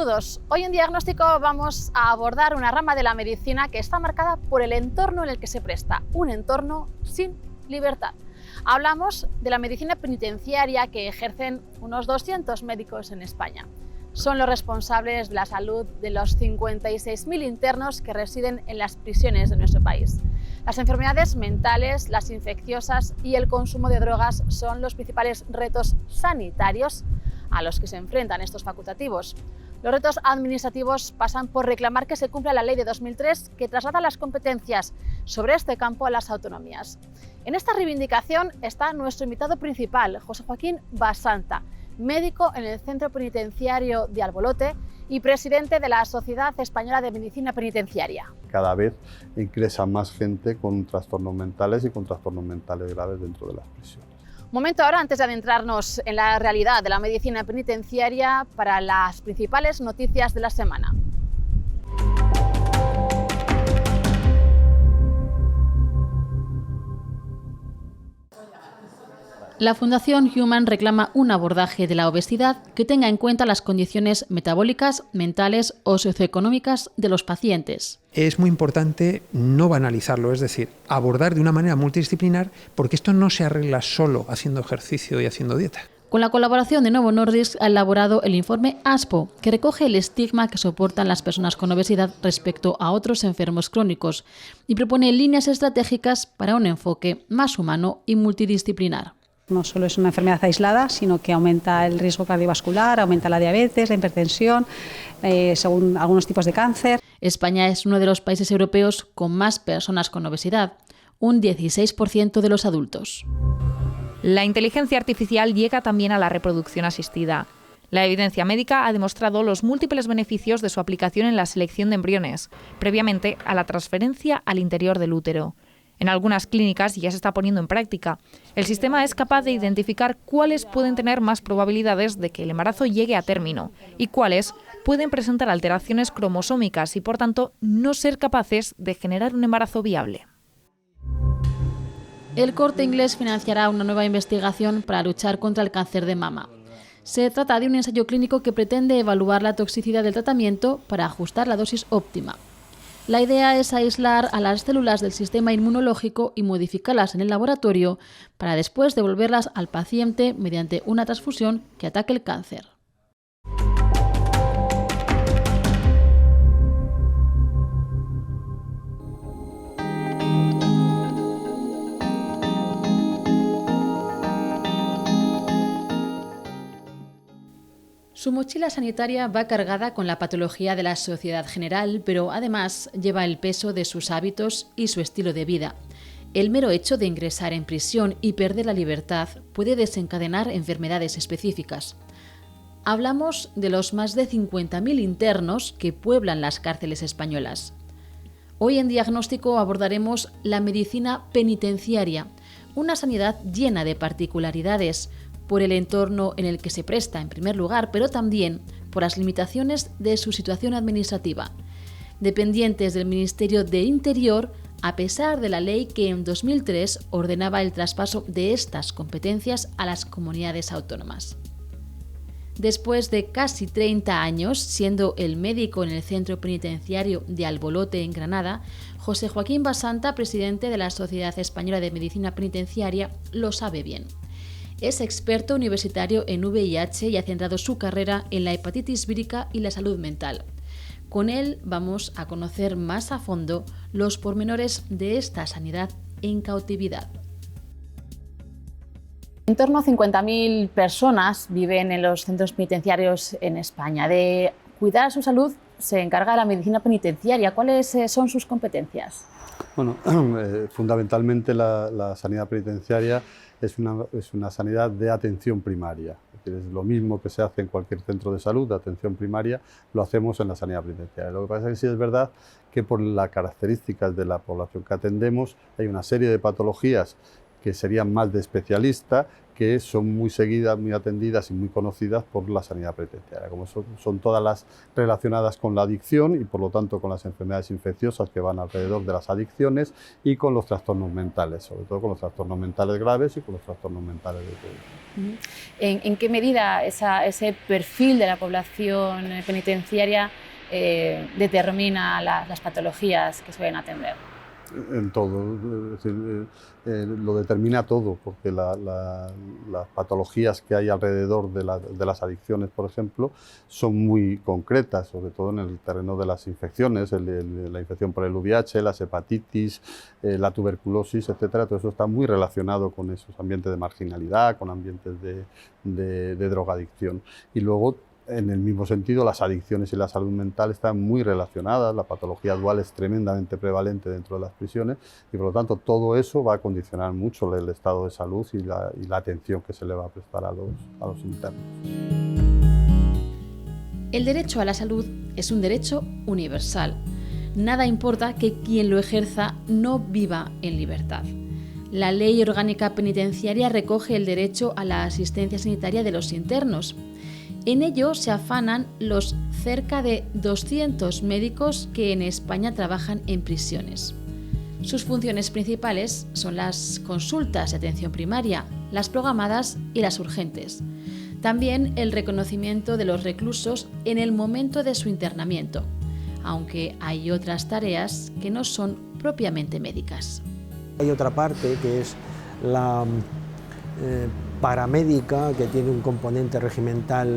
todos. Hoy en Diagnóstico vamos a abordar una rama de la medicina que está marcada por el entorno en el que se presta, un entorno sin libertad. Hablamos de la medicina penitenciaria que ejercen unos 200 médicos en España. Son los responsables de la salud de los 56.000 internos que residen en las prisiones de nuestro país. Las enfermedades mentales, las infecciosas y el consumo de drogas son los principales retos sanitarios a los que se enfrentan estos facultativos. Los retos administrativos pasan por reclamar que se cumpla la ley de 2003 que traslada las competencias sobre este campo a las autonomías. En esta reivindicación está nuestro invitado principal, José Joaquín Basanta, médico en el Centro Penitenciario de Albolote y presidente de la Sociedad Española de Medicina Penitenciaria. Cada vez ingresa más gente con trastornos mentales y con trastornos mentales graves dentro de las prisiones. Momento ahora, antes de adentrarnos en la realidad de la medicina penitenciaria, para las principales noticias de la semana. La Fundación Human reclama un abordaje de la obesidad que tenga en cuenta las condiciones metabólicas, mentales o socioeconómicas de los pacientes. Es muy importante no banalizarlo, es decir, abordar de una manera multidisciplinar, porque esto no se arregla solo haciendo ejercicio y haciendo dieta. Con la colaboración de Novo Nordisk ha elaborado el informe ASPO, que recoge el estigma que soportan las personas con obesidad respecto a otros enfermos crónicos y propone líneas estratégicas para un enfoque más humano y multidisciplinar. No solo es una enfermedad aislada, sino que aumenta el riesgo cardiovascular, aumenta la diabetes, la hipertensión, según algunos tipos de cáncer. España es uno de los países europeos con más personas con obesidad, un 16% de los adultos. La inteligencia artificial llega también a la reproducción asistida. La evidencia médica ha demostrado los múltiples beneficios de su aplicación en la selección de embriones, previamente a la transferencia al interior del útero. En algunas clínicas ya se está poniendo en práctica. El sistema es capaz de identificar cuáles pueden tener más probabilidades de que el embarazo llegue a término y cuáles pueden presentar alteraciones cromosómicas y, por tanto, no ser capaces de generar un embarazo viable. El Corte Inglés financiará una nueva investigación para luchar contra el cáncer de mama. Se trata de un ensayo clínico que pretende evaluar la toxicidad del tratamiento para ajustar la dosis óptima. La idea es aislar a las células del sistema inmunológico y modificarlas en el laboratorio para después devolverlas al paciente mediante una transfusión que ataque el cáncer. Su mochila sanitaria va cargada con la patología de la sociedad general, pero además lleva el peso de sus hábitos y su estilo de vida. El mero hecho de ingresar en prisión y perder la libertad puede desencadenar enfermedades específicas. Hablamos de los más de 50.000 internos que pueblan las cárceles españolas. Hoy en Diagnóstico abordaremos la medicina penitenciaria, una sanidad llena de particularidades, por el entorno en el que se presta, en primer lugar, pero también por las limitaciones de su situación administrativa. Dependientes del Ministerio de Interior, a pesar de la ley que en 2003 ordenaba el traspaso de estas competencias a las comunidades autónomas. Después de casi 30 años siendo el médico en el Centro Penitenciario de Albolote, en Granada, José Joaquín Basanta, presidente de la Sociedad Española de Medicina Penitenciaria, lo sabe bien. Es experto universitario en VIH y ha centrado su carrera en la hepatitis vírica y la salud mental. Con él vamos a conocer más a fondo los pormenores de esta sanidad en cautividad. En torno a 50.000 personas viven en los centros penitenciarios en España. De cuidar su salud se encarga la medicina penitenciaria. ¿Cuáles son sus competencias? Bueno, fundamentalmente la sanidad penitenciaria es una sanidad de atención primaria. Es lo mismo que se hace en cualquier centro de salud, de atención primaria, lo hacemos en la sanidad penitenciaria. Lo que pasa es que sí es verdad que por las características de la población que atendemos hay una serie de patologías que serían más de especialista, que son muy seguidas, muy atendidas y muy conocidas por la sanidad penitenciaria, como son todas las relacionadas con la adicción y por lo tanto con las enfermedades infecciosas que van alrededor de las adicciones y con los trastornos mentales, sobre todo con los trastornos mentales graves y con los trastornos mentales de todo. ¿En qué medida ese perfil de la población penitenciaria determina las patologías que suelen atender? En todo, es decir, lo determina todo, porque las patologías que hay alrededor de las adicciones, por ejemplo, son muy concretas, sobre todo en el terreno de las infecciones, la infección por el VIH, las hepatitis, la tuberculosis, etcétera. Todo eso está muy relacionado con esos ambientes de marginalidad, con ambientes de drogadicción. Y luego, en el mismo sentido, las adicciones y la salud mental están muy relacionadas, la patología dual es tremendamente prevalente dentro de las prisiones y por lo tanto todo eso va a condicionar mucho el estado de salud y la atención que se le va a prestar a los internos. El derecho a la salud es un derecho universal. Nada importa que quien lo ejerza no viva en libertad. La Ley Orgánica Penitenciaria recoge el derecho a la asistencia sanitaria de los internos. En ello se afanan los cerca de 200 médicos que en España trabajan en prisiones. Sus funciones principales son las consultas de atención primaria, las programadas y las urgentes. También el reconocimiento de los reclusos en el momento de su internamiento, aunque hay otras tareas que no son propiamente médicas. Hay otra parte que es la paramédica, que tiene un componente regimental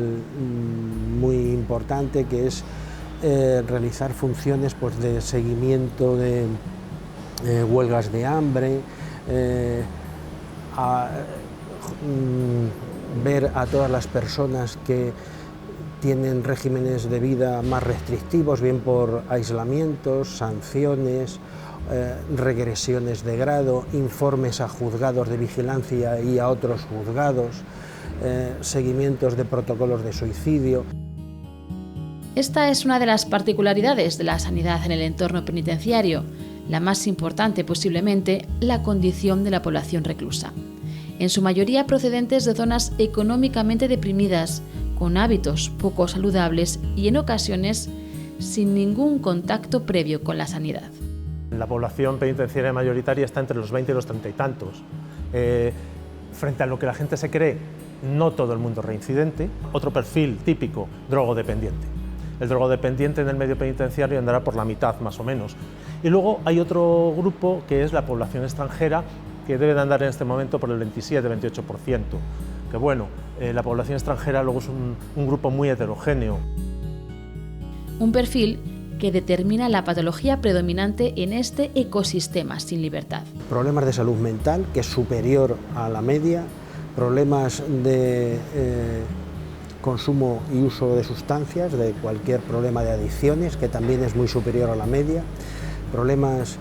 muy importante, que es realizar funciones pues, de seguimiento de huelgas de hambre, ver a todas las personas que tienen regímenes de vida más restrictivos, bien por aislamientos, sanciones, regresiones de grado, informes a juzgados de vigilancia y a otros juzgados, seguimientos de protocolos de suicidio. Esta es una de las particularidades de la sanidad en el entorno penitenciario, la más importante posiblemente, la condición de la población reclusa. En su mayoría procedentes de zonas económicamente deprimidas, con hábitos poco saludables y en ocasiones sin ningún contacto previo con la sanidad. La población penitenciaria mayoritaria está entre los 20 y los 30 y tantos. Frente a lo que la gente se cree, no todo el mundo es reincidente. Otro perfil típico, drogodependiente. El drogodependiente en el medio penitenciario andará por la mitad más o menos. Y luego hay otro grupo que es la población extranjera, que debe de andar en este momento por el 27-28%. Que bueno, la población extranjera luego es un grupo muy heterogéneo. Un perfil que determina la patología predominante en este ecosistema sin libertad. Problemas de salud mental, que es superior a la media, problemas de consumo y uso de sustancias, de cualquier problema de adicciones, que también es muy superior a la media, problemas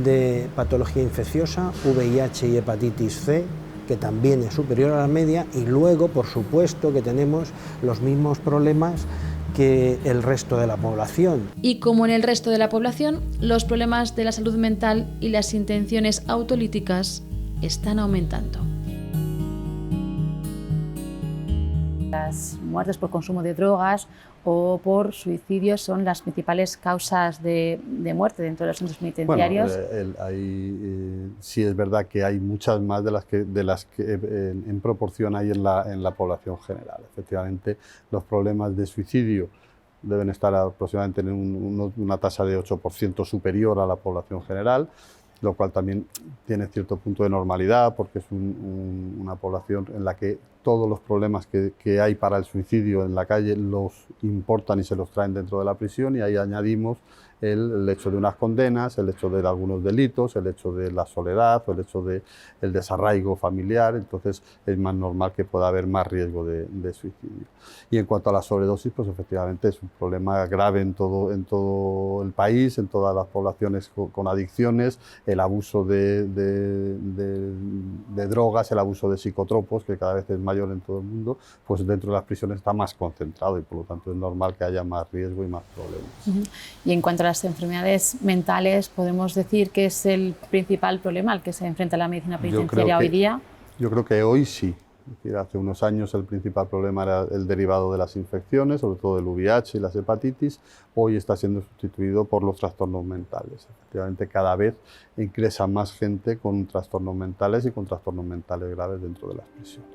de patología infecciosa, VIH y hepatitis C, que también es superior a la media, y luego, por supuesto, que tenemos los mismos problemas que el resto de la población. Y como en el resto de la población, los problemas de la salud mental y las intenciones autolíticas están aumentando. Las muertes por consumo de drogas o por suicidio son las principales causas de muerte dentro de los centros penitenciarios. Bueno, sí es verdad que hay muchas más de las que en proporción hay en la población general. Efectivamente, los problemas de suicidio deben estar aproximadamente en una tasa de 8% superior a la población general, lo cual también tiene cierto punto de normalidad, porque es una población en la que todos los problemas que hay para el suicidio en la calle los importan y se los traen dentro de la prisión, y ahí añadimos el hecho de unas condenas, el hecho de algunos delitos, el hecho de la soledad o el hecho del desarraigo familiar. Entonces es más normal que pueda haber más riesgo de suicidio. Y en cuanto a la sobredosis, pues efectivamente es un problema grave en todo el país, en todas las poblaciones con adicciones, el abuso de drogas, el abuso de psicotropos, que cada vez es mayor en todo el mundo, pues dentro de las prisiones está más concentrado y por lo tanto es normal que haya más riesgo y más problemas. Y en cuanto a las enfermedades mentales, ¿podemos decir que es el principal problema al que se enfrenta la medicina penitenciaria hoy día? Yo creo que hoy sí. Es decir, hace unos años el principal problema era el derivado de las infecciones, sobre todo el VIH y las hepatitis. Hoy está siendo sustituido por los trastornos mentales. Efectivamente, cada vez ingresa más gente con trastornos mentales y con trastornos mentales graves dentro de las prisiones.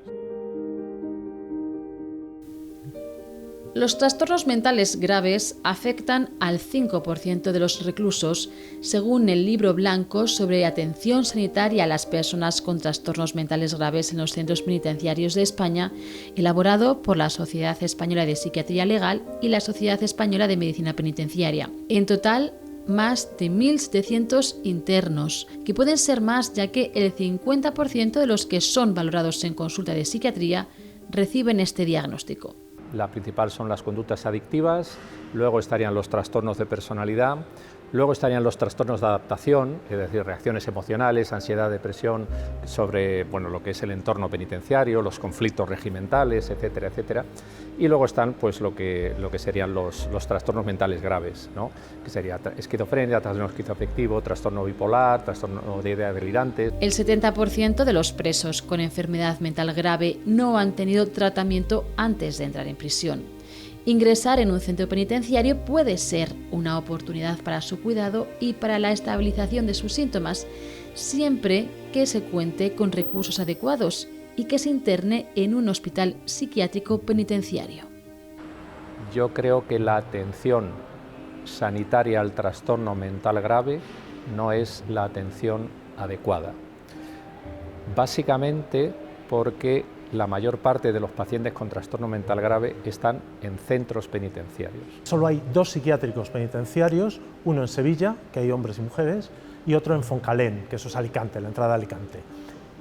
Los trastornos mentales graves afectan al 5% de los reclusos, según el Libro Blanco sobre atención sanitaria a las personas con trastornos mentales graves en los centros penitenciarios de España, elaborado por la Sociedad Española de Psiquiatría Legal y la Sociedad Española de Medicina Penitenciaria. En total, más de 1.700 internos, que pueden ser más ya que el 50% de los que son valorados en consulta de psiquiatría reciben este diagnóstico. La principal son las conductas adictivas, luego estarían los trastornos de personalidad, luego estarían los trastornos de adaptación, es decir, reacciones emocionales, ansiedad, depresión sobre lo que es el entorno penitenciario, los conflictos regimentales, etcétera, etcétera. Y luego están pues, lo que serían los trastornos mentales graves, ¿no? Que sería esquizofrenia, trastorno esquizoafectivo, trastorno bipolar, trastorno de idea delirante. El 70% de los presos con enfermedad mental grave no han tenido tratamiento antes de entrar en prisión. Ingresar en un centro penitenciario puede ser una oportunidad para su cuidado y para la estabilización de sus síntomas, siempre que se cuente con recursos adecuados y que se interne en un hospital psiquiátrico penitenciario. Yo creo que la atención sanitaria al trastorno mental grave no es la atención adecuada. Básicamente porque la mayor parte de los pacientes con trastorno mental grave están en centros penitenciarios. Solo hay 2 psiquiátricos penitenciarios, uno en Sevilla, que hay hombres y mujeres, y otro en Foncalén, que eso es Alicante, la entrada a Alicante.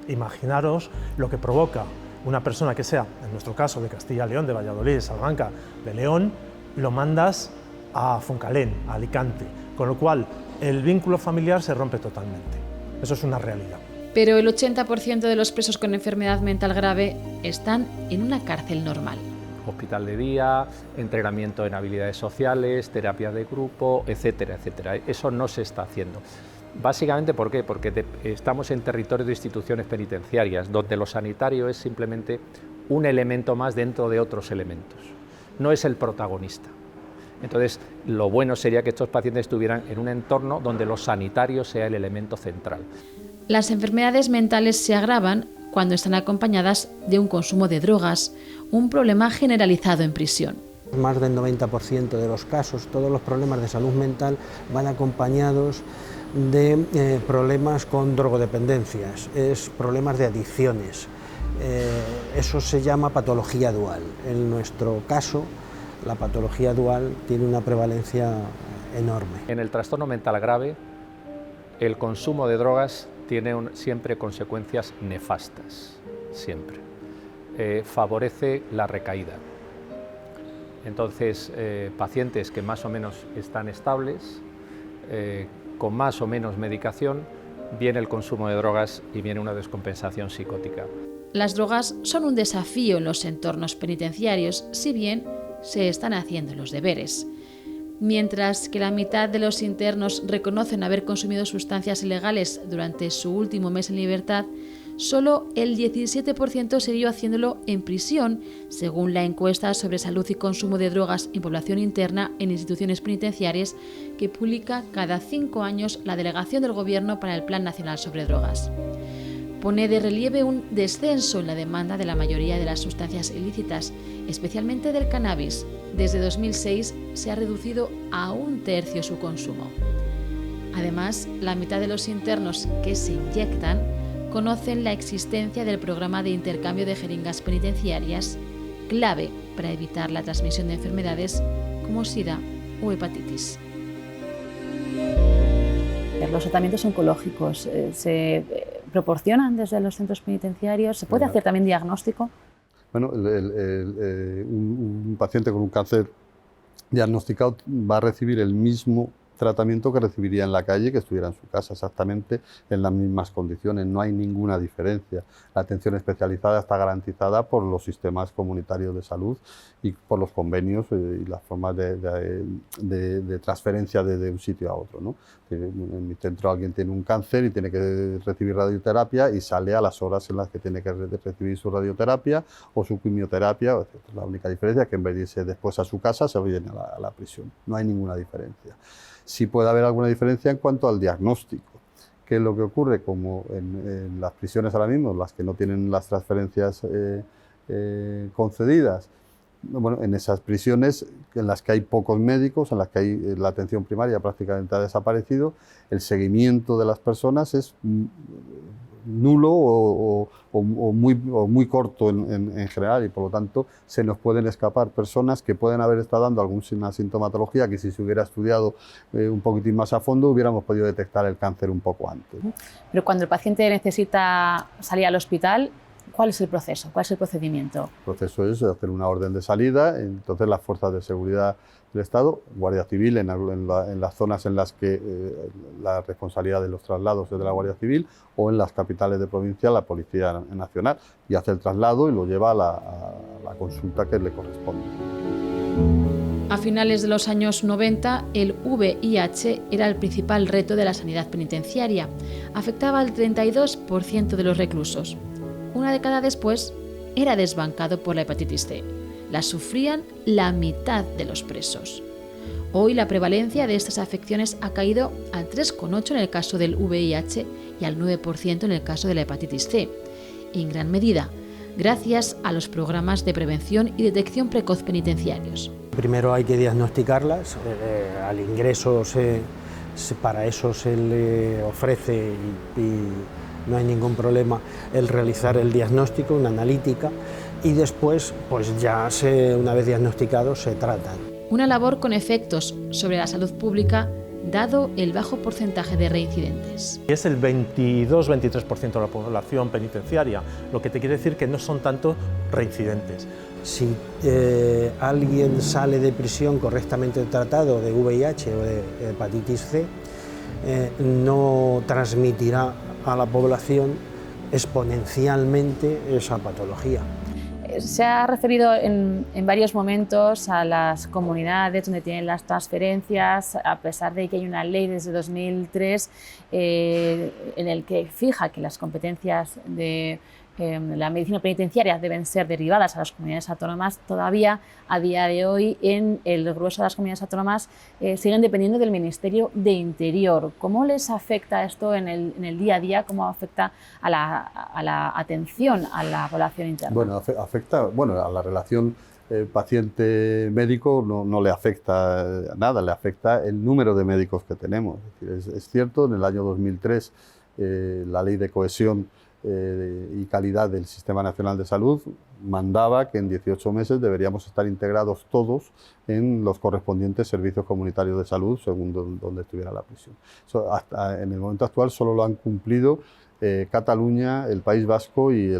Imaginaros lo que provoca una persona que sea, en nuestro caso, de Castilla y León, de Valladolid, de Salamanca, de León, lo mandas a Foncalén, a Alicante, con lo cual el vínculo familiar se rompe totalmente. Eso es una realidad. Pero el 80% de los presos con enfermedad mental grave están en una cárcel normal. Hospital de día, entrenamiento en habilidades sociales, terapia de grupo, etcétera, etcétera. Eso no se está haciendo. Básicamente, ¿por qué? Porque estamos en territorio de instituciones penitenciarias, donde lo sanitario es simplemente un elemento más dentro de otros elementos. No es el protagonista. Entonces, lo bueno sería que estos pacientes estuvieran en un entorno donde lo sanitario sea el elemento central. Las enfermedades mentales se agravan cuando están acompañadas de un consumo de drogas, un problema generalizado en prisión. Más del 90% de los casos, todos los problemas de salud mental van acompañados de problemas con drogodependencias, problemas de adicciones. Eso se llama patología dual. En nuestro caso, la patología dual tiene una prevalencia enorme. En el trastorno mental grave, el consumo de drogas tiene siempre consecuencias nefastas, siempre. Favorece la recaída. Entonces, pacientes que más o menos están estables, con más o menos medicación, viene el consumo de drogas y viene una descompensación psicótica. Las drogas son un desafío en los entornos penitenciarios, si bien se están haciendo los deberes. Mientras que la mitad de los internos reconocen haber consumido sustancias ilegales durante su último mes en libertad, solo el 17% siguió haciéndolo en prisión, según la encuesta sobre salud y consumo de drogas en población interna en instituciones penitenciarias que publica cada 5 años la Delegación del Gobierno para el Plan Nacional sobre Drogas. Pone de relieve un descenso en la demanda de la mayoría de las sustancias ilícitas, especialmente del cannabis. Desde 2006 se ha reducido a 1/3 su consumo. Además, la mitad de los internos que se inyectan conocen la existencia del programa de intercambio de jeringas penitenciarias, clave para evitar la transmisión de enfermedades como SIDA o hepatitis. Los tratamientos oncológicos se proporcionan desde los centros penitenciarios. ¿Se puede hacer también diagnóstico? Bueno, un paciente con un cáncer diagnosticado va a recibir el mismo tratamiento que recibiría en la calle, que estuviera en su casa, exactamente en las mismas condiciones, no hay ninguna diferencia. La atención especializada está garantizada por los sistemas comunitarios de salud y por los convenios y las formas de transferencia de un sitio a otro, ¿no? En mi centro alguien tiene un cáncer y tiene que recibir radioterapia y sale a las horas en las que tiene que recibir su radioterapia o su quimioterapia, etc. La única diferencia es que en vez de irse después a su casa se viene a la prisión, no hay ninguna diferencia. Sí puede haber alguna diferencia en cuanto al diagnóstico. ¿Qué es lo que ocurre? Como en las prisiones ahora mismo, las que no tienen las transferencias concedidas, bueno, en esas prisiones en las que hay pocos médicos, en las que hay la atención primaria prácticamente ha desaparecido, el seguimiento de las personas es nulo o muy corto en general, y por lo tanto se nos pueden escapar personas que pueden haber estado dando alguna sintomatología que si se hubiera estudiado un poquitín más a fondo hubiéramos podido detectar el cáncer un poco antes. Pero cuando el paciente necesita salir al hospital, ¿cuál es el proceso? ¿Cuál es el procedimiento? El proceso es hacer una orden de salida, entonces las fuerzas de seguridad del Estado, Guardia Civil en las zonas en las que la responsabilidad de los traslados es de la Guardia Civil, o en las capitales de provincia la Policía Nacional, y hace el traslado y lo lleva a la consulta que le corresponde. A finales de los años 90, el VIH era el principal reto de la sanidad penitenciaria. Afectaba al 32% de los reclusos. Una década después, era desbancado por la hepatitis C. La sufrían la mitad de los presos. Hoy la prevalencia de estas afecciones ha caído al 3,8% en el caso del VIH y al 9% en el caso de la hepatitis C, en gran medida gracias a los programas de prevención y detección precoz penitenciarios. Primero hay que diagnosticarlas, al ingreso para eso se le ofrece y no hay ningún problema el realizar el diagnóstico, una analítica, y después, pues ya una vez diagnosticados, se tratan. Una labor con efectos sobre la salud pública, dado el bajo porcentaje de reincidentes. Es el 22-23% de la población penitenciaria, lo que te quiere decir que no son tanto reincidentes. Si alguien sale de prisión correctamente tratado de VIH o de hepatitis C, no transmitirá a la población exponencialmente esa patología. Se ha referido en varios momentos a las comunidades donde tienen las transferencias, a pesar de que hay una ley desde 2003 en el que fija que las competencias de la medicina penitenciaria deben ser derivadas a las comunidades autónomas. Todavía a día de hoy en el grueso de las comunidades autónomas siguen dependiendo del Ministerio de Interior. ¿Cómo les afecta esto en el día a día? ¿Cómo afecta a la atención a la población interna? Bueno, afecta a la relación paciente-médico no le afecta nada, le afecta el número de médicos que tenemos. Es cierto, en el año 2003 la Ley de Cohesión y Calidad del Sistema Nacional de Salud mandaba que en 18 meses deberíamos estar integrados todos en los correspondientes servicios comunitarios de salud según donde estuviera la prisión. Hasta en el momento actual solo lo han cumplido Cataluña, el País Vasco y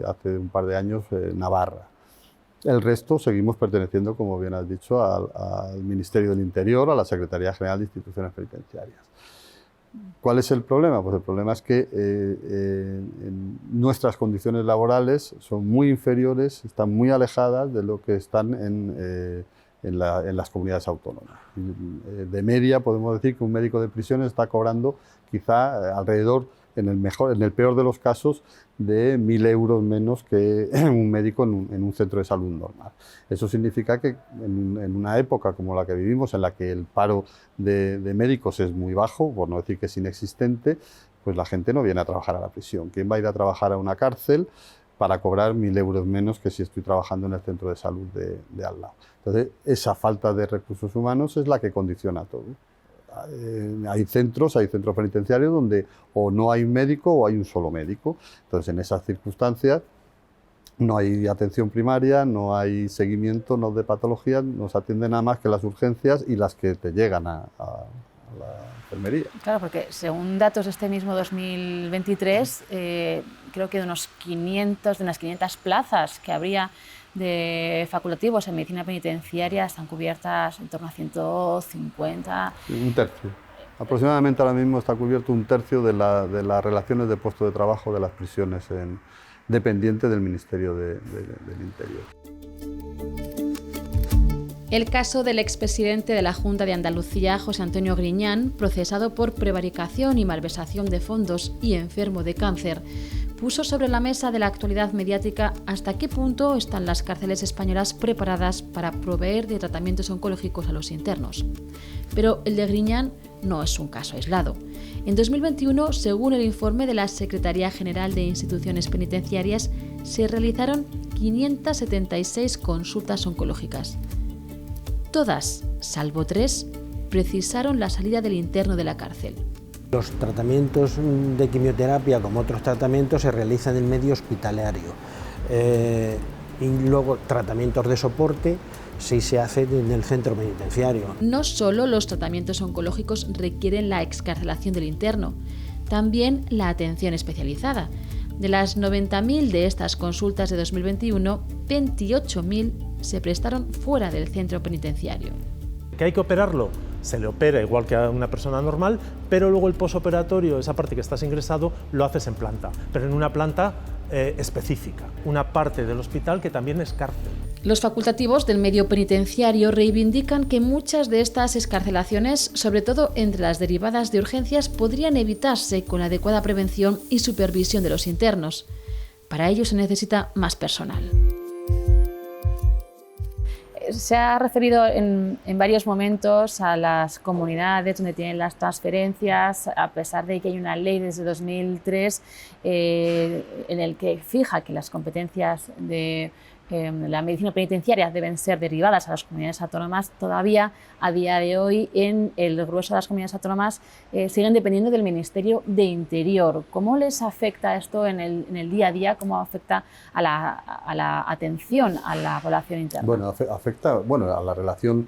hace un par de años Navarra. El resto seguimos perteneciendo, como bien has dicho, al Ministerio del Interior, a la Secretaría General de Instituciones Penitenciarias. ¿Cuál es el problema? Pues el problema es que nuestras condiciones laborales son muy inferiores, están muy alejadas de lo que están en las comunidades autónomas. De media podemos decir que un médico de prisiones está cobrando quizá alrededor, en el peor de los casos, de 1.000 euros menos que un médico en un centro de salud normal. Eso significa que en una época como la que vivimos, en la que el paro de médicos es muy bajo, por no decir que es inexistente, pues la gente no viene a trabajar a la prisión. ¿Quién va a ir a trabajar a una cárcel para cobrar 1.000 euros menos que si estoy trabajando en el centro de salud de al lado? Entonces, esa falta de recursos humanos es la que condiciona todo. Hay centros penitenciarios donde o no hay un médico o hay un solo médico. Entonces, en esas circunstancias no hay atención primaria, no hay seguimiento, no de patologías, no se atiende nada más que las urgencias y las que te llegan a enfermería. Claro, porque según datos de este mismo 2023, creo que de unas 500 plazas que habría de facultativos en medicina penitenciaria están cubiertas en torno a 150. Un tercio. Aproximadamente ahora mismo está cubierto un tercio de las relaciones de puesto de trabajo de las prisiones dependientes del Ministerio del Interior. El caso del expresidente de la Junta de Andalucía, José Antonio Griñán, procesado por prevaricación y malversación de fondos y enfermo de cáncer, puso sobre la mesa de la actualidad mediática hasta qué punto están las cárceles españolas preparadas para proveer de tratamientos oncológicos a los internos. Pero el de Griñán no es un caso aislado. En 2021, según el informe de la Secretaría General de Instituciones Penitenciarias, se realizaron 576 consultas oncológicas. Todas, salvo 3, precisaron la salida del interno de la cárcel. Los tratamientos de quimioterapia, como otros tratamientos, se realizan en el medio hospitalario. Y luego tratamientos de soporte sí se hacen en el centro penitenciario. No solo los tratamientos oncológicos requieren la excarcelación del interno, también la atención especializada. De las 90.000 de estas consultas de 2021, 28.000 se prestaron fuera del centro penitenciario. ¿Que hay que operarlo? Se le opera igual que a una persona normal, pero luego el posoperatorio, esa parte que estás ingresado, lo haces en planta, pero en una planta específica, una parte del hospital que también es cárcel. Los facultativos del medio penitenciario reivindican que muchas de estas excarcelaciones, sobre todo entre las derivadas de urgencias, podrían evitarse con la adecuada prevención y supervisión de los internos. Para ello se necesita más personal. Se ha referido en varios momentos a las comunidades donde tienen las transferencias, a pesar de que hay una ley desde 2003 en el que fija que las competencias de la medicina penitenciaria deben ser derivadas a las comunidades autónomas. Todavía a día de hoy en el grueso de las comunidades autónomas siguen dependiendo del Ministerio de Interior. ¿Cómo les afecta esto en el día a día? ¿Cómo afecta a la atención a la población interna? Bueno, afecta a la relación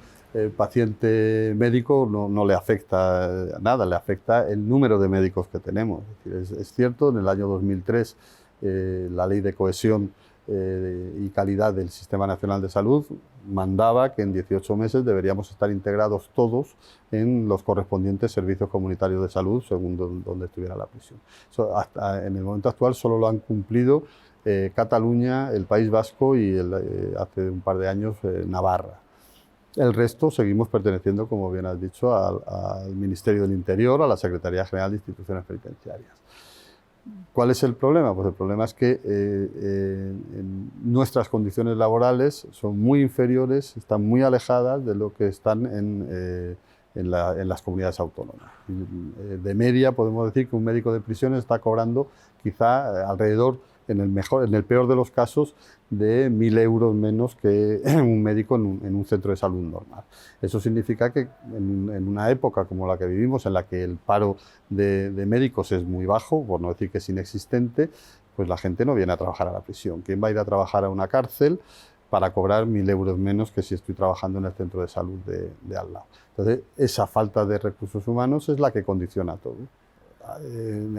paciente-médico no le afecta nada, le afecta el número de médicos que tenemos. Es cierto, en el año 2003 la Ley de Cohesión y Calidad del Sistema Nacional de Salud mandaba que en 18 meses deberíamos estar integrados todos en los correspondientes servicios comunitarios de salud según donde estuviera la prisión. Hasta en el momento actual solo lo han cumplido Cataluña, el País Vasco y hace un par de años Navarra. El resto seguimos perteneciendo, como bien has dicho, al Ministerio del Interior, a la Secretaría General de Instituciones Penitenciarias. ¿Cuál es el problema? Pues el problema es que nuestras condiciones laborales son muy inferiores, están muy alejadas de lo que están en las comunidades autónomas. De media podemos decir que un médico de prisiones está cobrando quizá alrededor, en el peor de los casos, de 1.000 euros menos que un médico en un centro de salud normal. Eso significa que en una época como la que vivimos, en la que el paro de médicos es muy bajo, por no decir que es inexistente, pues la gente no viene a trabajar a la prisión. ¿Quién va a ir a trabajar a una cárcel para cobrar 1.000 euros menos que si estoy trabajando en el centro de salud de al lado? Entonces, esa falta de recursos humanos es la que condiciona todo.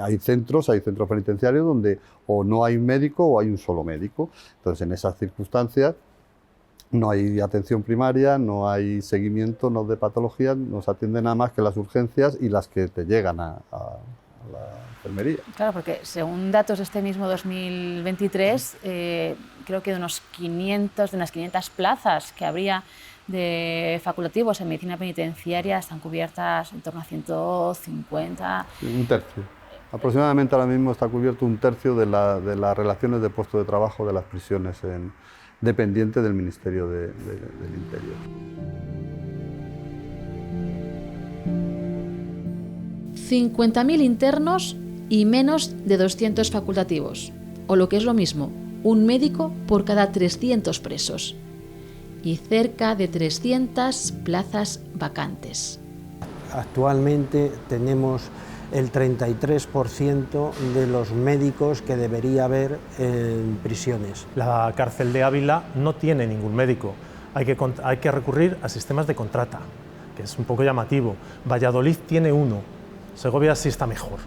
Hay centros penitenciarios donde o no hay un médico o hay un solo médico. Entonces, en esas circunstancias no hay atención primaria, no hay seguimiento, no de patologías, no se atiende nada más que las urgencias y las que te llegan a la enfermería. Claro, porque según datos de este mismo 2023, creo que de unas 500 plazas que habría de facultativos en medicina penitenciaria están cubiertas en torno a 150. Un tercio. Aproximadamente ahora mismo está cubierto un tercio de las relaciones de puesto de trabajo de las prisiones dependientes del Ministerio del Interior. 50.000 internos y menos de 200 facultativos, o lo que es lo mismo, un médico por cada 300 presos. Y cerca de 300 plazas vacantes. Actualmente tenemos el 33% de los médicos que debería haber en prisiones. La cárcel de Ávila no tiene ningún médico. Hay que recurrir a sistemas de contrata, que es un poco llamativo. Valladolid tiene 1, Segovia sí está mejor.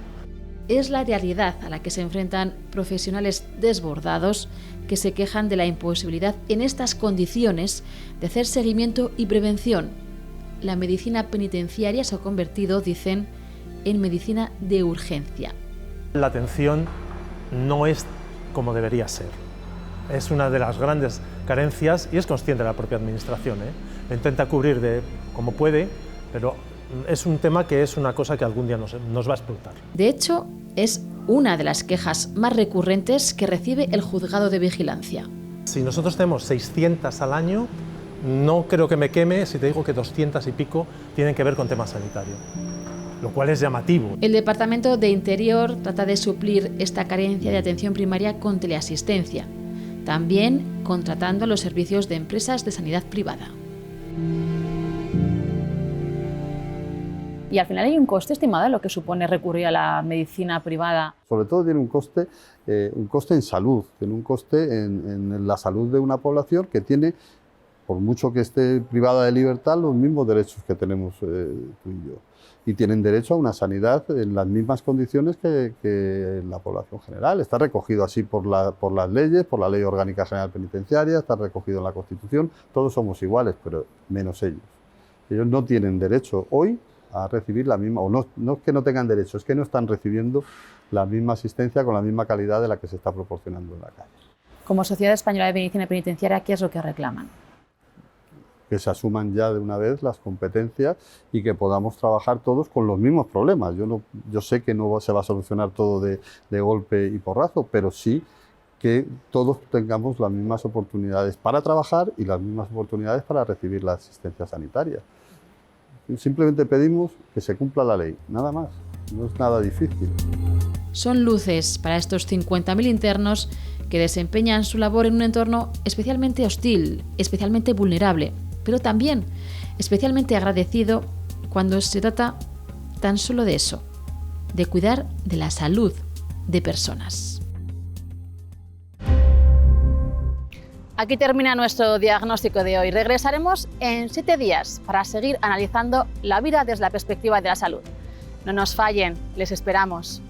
Es la realidad a la que se enfrentan profesionales desbordados que se quejan de la imposibilidad en estas condiciones de hacer seguimiento y prevención. La medicina penitenciaria se ha convertido, dicen, en medicina de urgencia. La atención no es como debería ser. Es una de las grandes carencias y es consciente la propia administración. Lo intenta cubrir como puede, pero es un tema que es una cosa que algún día nos va a explotar. De hecho, es una de las quejas más recurrentes que recibe el juzgado de vigilancia. Si nosotros tenemos 600 al año, no creo que me queme si te digo que 200 y pico tienen que ver con temas sanitarios, lo cual es llamativo. El Departamento de Interior trata de suplir esta carencia de atención primaria con teleasistencia, también contratando los servicios de empresas de sanidad privada. Y al final hay un coste estimado de lo que supone recurrir a la medicina privada. Sobre todo tiene un coste en salud, tiene un coste en la salud de una población que tiene, por mucho que esté privada de libertad, los mismos derechos que tenemos tú y yo. Y tienen derecho a una sanidad en las mismas condiciones que la población general. Está recogido así por las leyes, por la Ley Orgánica General Penitenciaria, está recogido en la Constitución. Todos somos iguales, pero menos ellos. Ellos no tienen derecho hoy a recibir la misma, o no es que no tengan derecho, es que no están recibiendo la misma asistencia con la misma calidad de la que se está proporcionando en la calle. Como Sociedad Española de Medicina Penitenciaria, ¿qué es lo que reclaman? Que se asuman ya de una vez las competencias y que podamos trabajar todos con los mismos problemas. Yo sé que no se va a solucionar todo de golpe y porrazo, pero sí que todos tengamos las mismas oportunidades para trabajar y las mismas oportunidades para recibir la asistencia sanitaria. Simplemente pedimos que se cumpla la ley, nada más, no es nada difícil. Son luces para estos 50.000 internos que desempeñan su labor en un entorno especialmente hostil, especialmente vulnerable, pero también especialmente agradecido cuando se trata tan solo de eso, de cuidar de la salud de personas. Aquí termina nuestro diagnóstico de hoy. Regresaremos en 7 días para seguir analizando la vida desde la perspectiva de la salud. No nos fallen, les esperamos.